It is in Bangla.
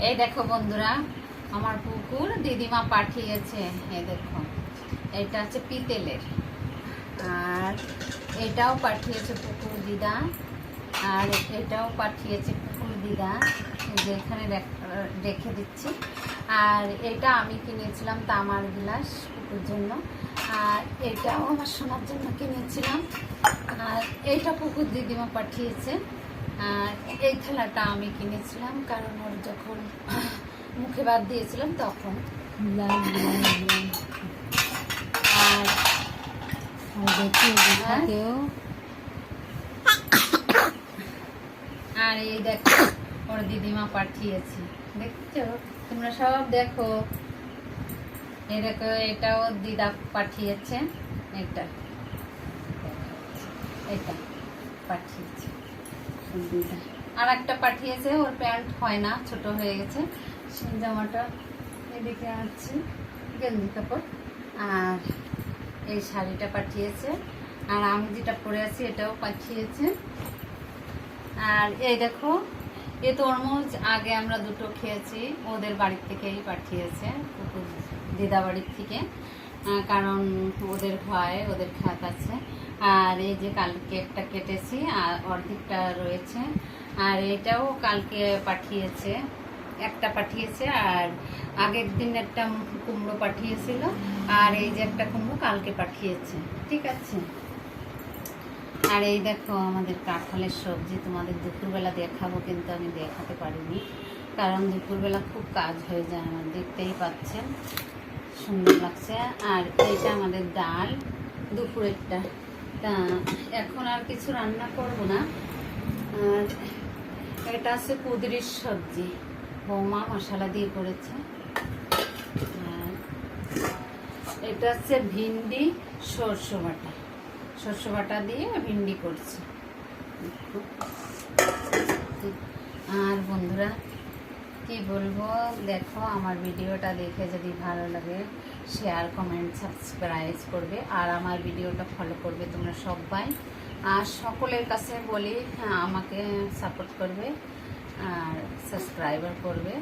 এই দেখো বন্ধুরা, আমার পুকুর দিদিমা পাঠিয়েছে। এই দেখো, এটা হচ্ছে পিতলের, আর এটাও পাঠিয়েছে পুকুর দিদা, আর এটাও পাঠিয়েছে পুকুর দিদা। যে এখানে রেখে দিচ্ছি। আর এটা আমি কিনেছিলাম তামার গ্লাস পুকুর জন্য, আর এটাও আমার সোনার জন্য কিনেছিলাম। আর এইটা পুকুর দিদিমা পাঠিয়েছে। আর এই থালাটা আমি কিনেছিলাম, কারণ ওর যখন মুখে ভাত দিয়েছিলাম তখন। আর আর এই দেখো, ওর দিদিমা পাঠিয়েছে, দেখছো তোমরা সব দেখো। এই দেখো, এটাও দিদা পাঠিয়েছে, এটা এটা পাঠিয়েছে দিদা। আর একটা পাঠিয়েছে, ওর প্যান্ট হয় না, ছোট হয়ে গেছে, সেই জামাটা এদিকে আছে, গেঞ্জি কাপড়। আর এই শাড়িটা পাঠিয়েছে, আর আমি যেটা পরে আছি এটাও পাঠিয়েছে। আর এই দেখো, এ তরমুজ আগে আমরা দুটো খেয়েছি, ওদের বাড়ির থেকেই পাঠিয়েছে, দিদা বাড়ির থেকে, কারণ ওদের হয়, ওদের খাত আছে। আর এই যে কালকে একটা কেটেছি, আর অর্ধেকটা রয়েছে। আর এটাও কালকে পাঠিয়েছে, একটা পাঠিয়েছে। আর আগের দিন একটা কুমড়ো পাঠিয়েছিল, আর এই যে একটা কুমড়ো কালকে পাঠিয়েছে, ঠিক আছে। আর এই দেখো আমাদের কাঁঠালের সবজি, তোমাদের দুপুরবেলা দেখাবো, কিন্তু আমি দেখাতে পারিনি, কারণ দুপুরবেলা খুব কাজ হয়ে যায় আমার, দেখতেই পাচ্ছেন, সুন্দর লাগছে। আর এইটা আমাদের ডাল দুপুরেরটা। তা এখন আর কিছু রান্না করব না। আর এটা আছে কুদরির সবজি, বৌমা মশলা দিয়ে করেছে। আর এটা হচ্ছে ভিন্ডি সরষে বাটা, সরষে বাটা দিয়ে ভিন্ডি করছি। আর বন্ধুরা কি বলবো, দেখো আমার ভিডিওটা দেখে যদি ভালো লাগে শেয়ার, কমেন্ট, সাবস্ক্রাইব করবে, আর আমার ভিডিওটা ফলো করবে তোমরা সবাই। আর সকলের কাছে বলি, আমাকে সাপোর্ট করবে আর সাবস্ক্রাইবার করবে।